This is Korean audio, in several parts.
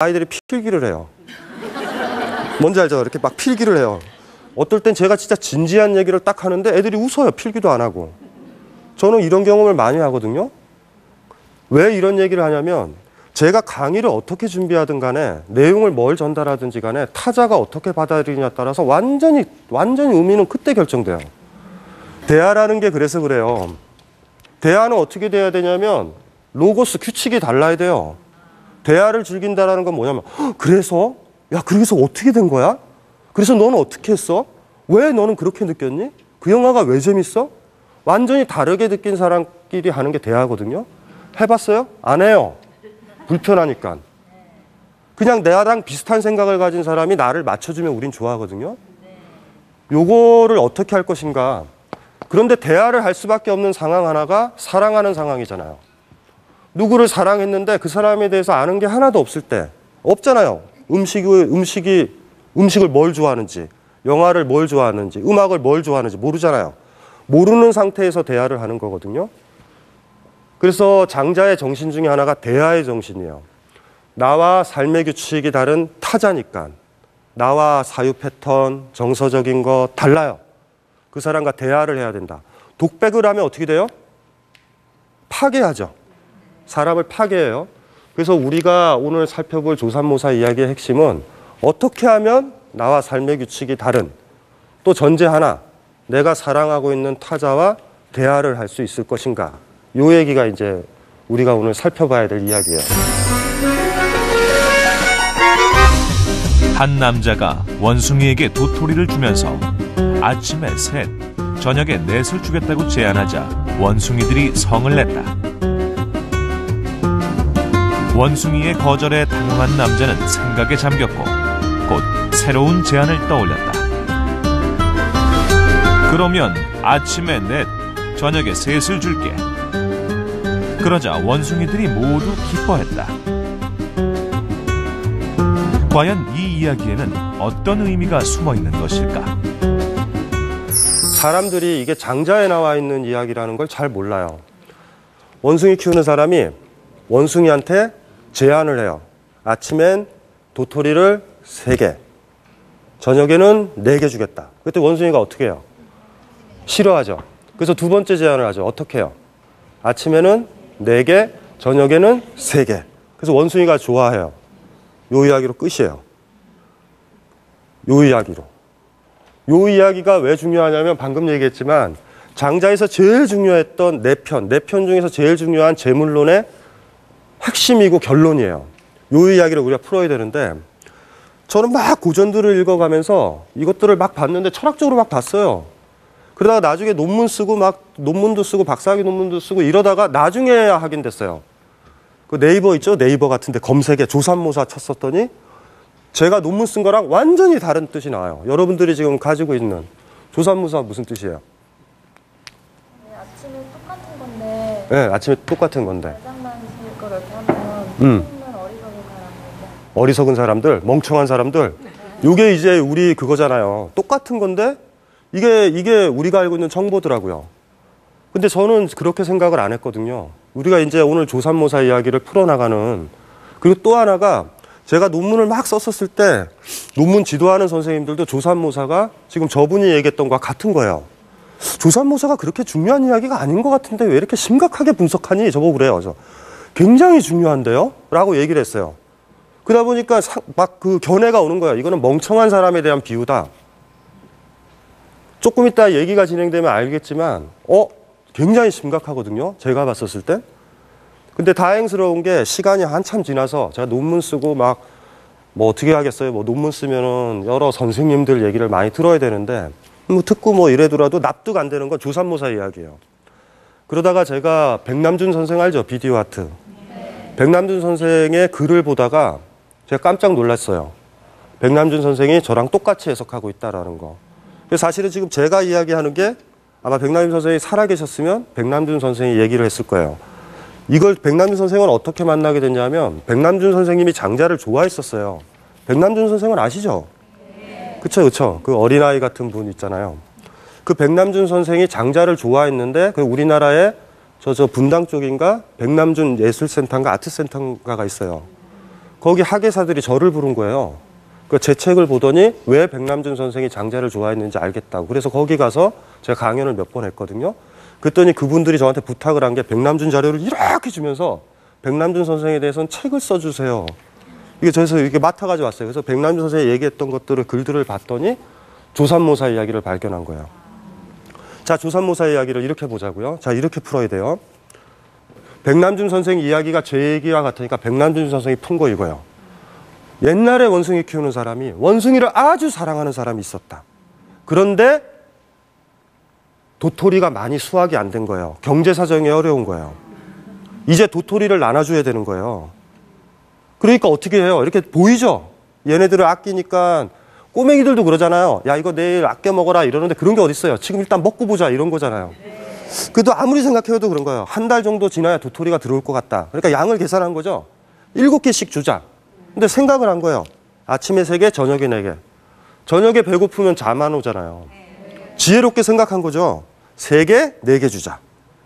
아이들이 필기를 해요. 뭔지 알죠? 이렇게 막 필기를 해요. 어떨 땐 제가 진짜 진지한 얘기를 딱 하는데 애들이 웃어요. 필기도 안 하고. 저는 이런 경험을 많이 하거든요. 왜 이런 얘기를 하냐면 제가 강의를 어떻게 준비하든 간에 내용을 뭘 전달하든지 간에 타자가 어떻게 받아들이냐에 따라서 완전히 의미는 그때 결정돼요. 대화라는 게 그래서 그래요. 대화는 어떻게 돼야 되냐면 로고스 규칙이 달라야 돼요. 대화를 즐긴다라는 건 뭐냐면 그래서? 야 그래서 어떻게 된 거야? 그래서 너는 어떻게 했어? 왜 너는 그렇게 느꼈니? 그 영화가 왜 재밌어? 완전히 다르게 느낀 사람끼리 하는 게 대화거든요. 해봤어요? 안 해요. 불편하니까. 그냥 나랑 비슷한 생각을 가진 사람이 나를 맞춰주면 우린 좋아하거든요. 요거를 어떻게 할 것인가. 그런데 대화를 할 수밖에 없는 상황 하나가 사랑하는 상황이잖아요. 누구를 사랑했는데 그 사람에 대해서 아는 게 하나도 없을 때 없잖아요. 음식을 뭘 좋아하는지, 영화를 뭘 좋아하는지, 음악을 뭘 좋아하는지 모르잖아요. 모르는 상태에서 대화를 하는 거거든요. 그래서 장자의 정신 중에 하나가 대화의 정신이에요. 나와 삶의 규칙이 다른 타자니까 나와 사유 패턴, 정서적인 거 달라요. 그 사람과 대화를 해야 된다. 독백을 하면 어떻게 돼요? 파괴하죠. 사람을 파괴해요. 그래서 우리가 오늘 살펴볼 조삼모사 이야기의 핵심은 어떻게 하면 나와 삶의 규칙이 다른 또 전제 하나, 내가 사랑하고 있는 타자와 대화를 할 수 있을 것인가. 이 얘기가 이제 우리가 오늘 살펴봐야 될 이야기예요. 한 남자가 원숭이에게 도토리를 주면서 아침에 셋, 저녁에 넷을 주겠다고 제안하자 원숭이들이 성을 냈다. 원숭이의 거절에 당황한 남자는 생각에 잠겼고 곧 새로운 제안을 떠올렸다. 그러면 아침에 넷, 저녁에 셋을 줄게. 그러자 원숭이들이 모두 기뻐했다. 과연 이 이야기에는 어떤 의미가 숨어 있는 것일까? 사람들이 이게 장자에 나와 있는 이야기라는 걸 잘 몰라요. 원숭이 키우는 사람이 원숭이한테 제안을 해요. 아침엔 도토리를 3개, 저녁에는 4개 주겠다. 그때 원숭이가 어떻게 해요? 싫어하죠. 그래서 두 번째 제안을 하죠. 어떻게 해요? 아침에는 4개, 저녁에는 3개. 그래서 원숭이가 좋아해요. 요 이야기로 끝이에요. 요 이야기로. 요 이야기가 왜 중요하냐면 방금 얘기했지만 장자에서 제일 중요했던 4편 중에서 제일 중요한 재물론의 핵심이고 결론이에요. 요 이야기를 우리가 풀어야 되는데 저는 막 고전들을 읽어가면서 이것들을 막 봤는데 철학적으로 막 봤어요. 그러다가 나중에 논문 쓰고 막 논문도 쓰고 박사학위 논문도 쓰고 이러다가 나중에 하긴 됐어요. 그 네이버 있죠? 네이버 같은데 검색에 조삼모사 쳤었더니 제가 논문 쓴 거랑 완전히 다른 뜻이 나와요. 여러분들이 지금 가지고 있는 조삼모사 무슨 뜻이에요? 네, 아침에 똑같은 건데. 네, 아침에 똑같은 건데. 대장만 쓸 거를 이렇게 하면 어리석은 사람들. 어리석은 사람들, 멍청한 사람들. 요게 이제 우리 그거잖아요. 똑같은 건데 이게 우리가 알고 있는 정보더라고요. 근데 저는 그렇게 생각을 안 했거든요. 우리가 이제 오늘 조삼모사 이야기를 풀어나가는, 그리고 또 하나가 제가 논문을 막 썼었을 때 논문 지도하는 선생님들도 조삼모사가 지금 저분이 얘기했던 것과 같은 거예요. 조삼모사가 그렇게 중요한 이야기가 아닌 것 같은데 왜 이렇게 심각하게 분석하니? 저보고 그래요. 굉장히 중요한데요? 라고 얘기를 했어요. 그러다 보니까 막 그 견해가 오는 거예요. 이거는 멍청한 사람에 대한 비유다. 조금 이따 얘기가 진행되면 알겠지만 굉장히 심각하거든요. 제가 봤었을 때. 근데 다행스러운 게 시간이 한참 지나서 제가 논문 쓰고 막 뭐 어떻게 하겠어요. 뭐 논문 쓰면은 여러 선생님들 얘기를 많이 들어야 되는데 뭐 듣고 뭐 이래더라도 납득 안 되는 건 조삼모사 이야기예요. 그러다가 제가 백남준 선생 알죠? 비디오 아트. 백남준 선생의 글을 보다가 제가 깜짝 놀랐어요. 백남준 선생이 저랑 똑같이 해석하고 있다라는 거. 그래서 사실은 지금 제가 이야기하는 게 아마 백남준 선생이 살아계셨으면 백남준 선생이 얘기를 했을 거예요. 이걸 백남준 선생은 어떻게 만나게 됐냐면 백남준 선생님이 장자를 좋아했었어요. 백남준 선생은 아시죠? 그쵸. 그 어린아이 같은 분 있잖아요. 그 백남준 선생이 장자를 좋아했는데 그 우리나라에 저 분당 쪽인가 백남준 예술센터인가 아트센터인가가 있어요. 거기 학예사들이 저를 부른 거예요. 제 책을 보더니 왜 백남준 선생이 장자를 좋아했는지 알겠다고. 그래서 거기 가서 제가 강연을 몇 번 했거든요. 그랬더니 그분들이 저한테 부탁을 한 게 백남준 자료를 이렇게 주면서 백남준 선생에 대해서는 책을 써주세요. 이게 저에서 이렇게 맡아가지고 왔어요. 그래서 백남준 선생이 얘기했던 것들을 글들을 봤더니 조삼모사 이야기를 발견한 거예요. 자, 조삼모사 이야기를 이렇게 보자고요. 자, 이렇게 풀어야 돼요. 백남준 선생 이야기가 제 얘기와 같으니까 백남준 선생이 푼 거 이거예요. 옛날에 원숭이 키우는 사람이 원숭이를 아주 사랑하는 사람이 있었다. 그런데 도토리가 많이 수확이 안 된 거예요. 경제 사정이 어려운 거예요. 이제 도토리를 나눠줘야 되는 거예요. 그러니까 어떻게 해요? 이렇게 보이죠? 얘네들을 아끼니까 꼬맹이들도 그러잖아요. 야, 이거 내일 아껴 먹어라 이러는데 그런 게 어딨어요. 지금 일단 먹고 보자 이런 거잖아요. 그래도 아무리 생각해도 그런 거예요. 한 달 정도 지나야 도토리가 들어올 것 같다. 그러니까 양을 계산한 거죠. 7개씩 주자. 근데 생각을 한 거예요. 아침에 3개, 저녁에 4개. 저녁에 배고프면 잠 안 오잖아요. 지혜롭게 생각한 거죠. 3개, 4개 주자.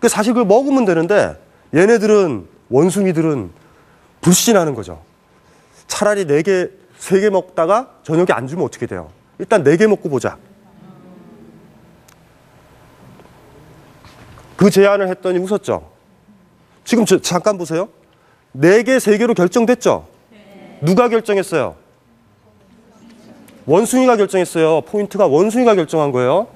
사실 그걸 먹으면 되는데 얘네들은, 원숭이들은 불신하는 거죠. 차라리 4개, 3개 먹다가 저녁에 안 주면 어떻게 돼요? 일단 4개 먹고 보자. 그 제안을 했더니 웃었죠. 지금 잠깐 보세요. 4개, 3개로 결정됐죠? 누가 결정했어요? 원숭이가 결정했어요. 포인트가 원숭이가 결정한 거예요.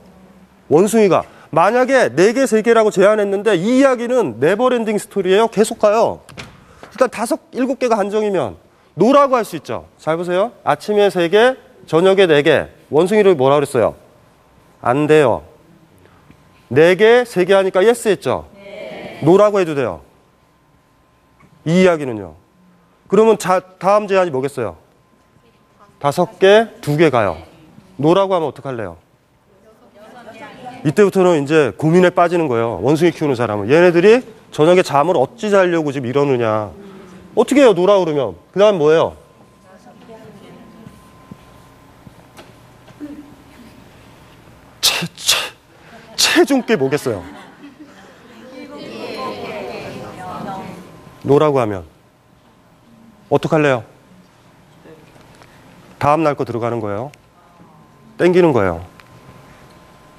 원숭이가. 만약에 4개, 3개라고 제안했는데 이 이야기는 네버엔딩 스토리예요. 계속 가요. 일단 5, 7개가 한정이면 노라고 할 수 있죠. 잘 보세요. 아침에 3개, 저녁에 4개. 원숭이를 뭐라 그랬어요? 안 돼요. 4개, 3개 하니까 예스 했죠? 네. 노라고 해도 돼요. 이 이야기는요. 그러면 다음 제안이 뭐겠어요? 5개, 2개 가요. 노라고 하면 어떡할래요? 이때부터는 이제 고민에 빠지는 거예요. 원숭이 키우는 사람은. 얘네들이 저녁에 잠을 어찌 자려고 지금 이러느냐. 어떻게 해요? 노라 그러면. 그 다음 뭐예요? 체중께 뭐겠어요? 노라고 하면 어떡할래요? 다음 날 거 들어가는 거예요. 땡기는 거예요.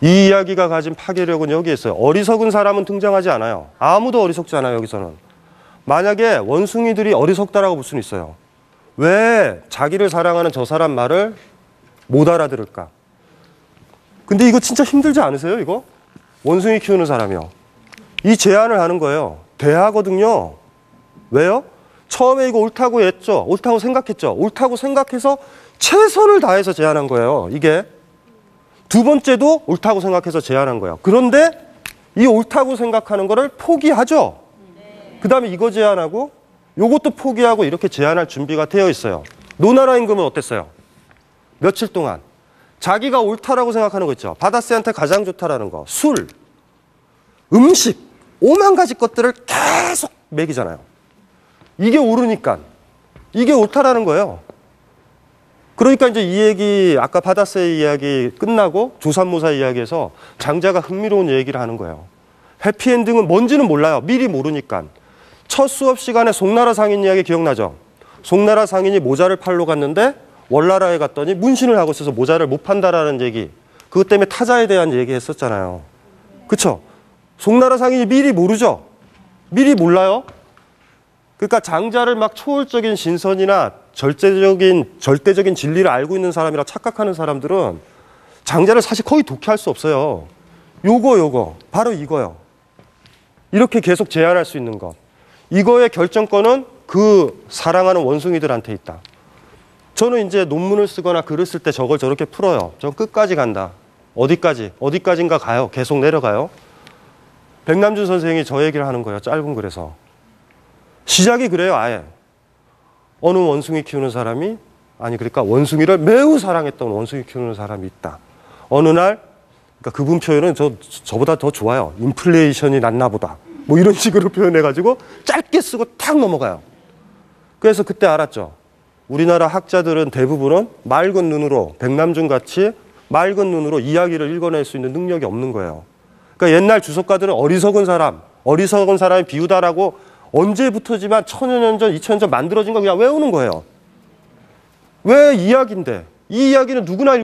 이 이야기가 가진 파괴력은 여기에 있어요. 어리석은 사람은 등장하지 않아요. 아무도 어리석지 않아요. 여기서는. 만약에 원숭이들이 어리석다라고 볼 수는 있어요. 왜 자기를 사랑하는 저 사람 말을 못 알아들을까? 근데 이거 진짜 힘들지 않으세요? 이거? 원숭이 키우는 사람이요. 이 제안을 하는 거예요. 대하거든요. 왜요? 처음에 이거 옳다고 했죠. 옳다고 생각했죠. 옳다고 생각해서 최선을 다해서 제안한 거예요. 이게. 두 번째도 옳다고 생각해서 제안한 거예요. 그런데 이 옳다고 생각하는 거를 포기하죠. 그 다음에 이거 제안하고 요것도 포기하고 이렇게 제안할 준비가 되어 있어요. 노나라 임금은 어땠어요? 며칠 동안 자기가 옳다라고 생각하는 거 있죠. 바다새한테 가장 좋다라는 거. 술, 음식, 5만 가지 것들을 계속 먹이잖아요. 이게 옳으니까. 이게 옳다라는 거예요. 그러니까 이제 이 얘기, 아까 바다새 이야기 끝나고 조삼모사 이야기에서 장자가 흥미로운 얘기를 하는 거예요. 해피엔딩은 뭔지는 몰라요. 미리 모르니까. 첫 수업 시간에 송나라 상인 이야기 기억나죠? 송나라 상인이 모자를 팔러 갔는데 월나라에 갔더니 문신을 하고 있어서 모자를 못 판다라는 얘기. 그것 때문에 타자에 대한 얘기 했었잖아요. 그쵸? 송나라 상인이 미리 모르죠? 미리 몰라요? 그러니까 장자를 막 초월적인 신선이나 절대적인 진리를 알고 있는 사람이라 착각하는 사람들은 장자를 사실 거의 독해할 수 없어요. 요거 바로 이거요. 이렇게 계속 제안할 수 있는 것. 이거의 결정권은 그 사랑하는 원숭이들한테 있다. 저는 이제 논문을 쓰거나 글을 쓸 때 저걸 저렇게 풀어요. 저 끝까지 간다. 어디까지인가 가요. 계속 내려가요. 백남준 선생이 저 얘기를 하는 거예요. 짧은 글에서. 시작이 그래요. 아예. 어느 원숭이 키우는 사람이, 그러니까 원숭이를 매우 사랑했던 원숭이 키우는 사람이 있다. 어느 날, 그러니까 그분 표현은 저보다 더 좋아요. 인플레이션이 났나 보다. 뭐 이런 식으로 표현해가지고 짧게 쓰고 탁 넘어가요. 그래서 그때 알았죠. 우리나라 학자들은 대부분은 맑은 눈으로, 백남준 같이 맑은 눈으로 이야기를 읽어낼 수 있는 능력이 없는 거예요. 그러니까 옛날 주석가들은 어리석은 사람이 비우다라고 언제부터지만 1000년 전, 2000년 전 만들어진 거 그냥 외우는 거예요. 왜 이야기인데? 이 이야기는 누구나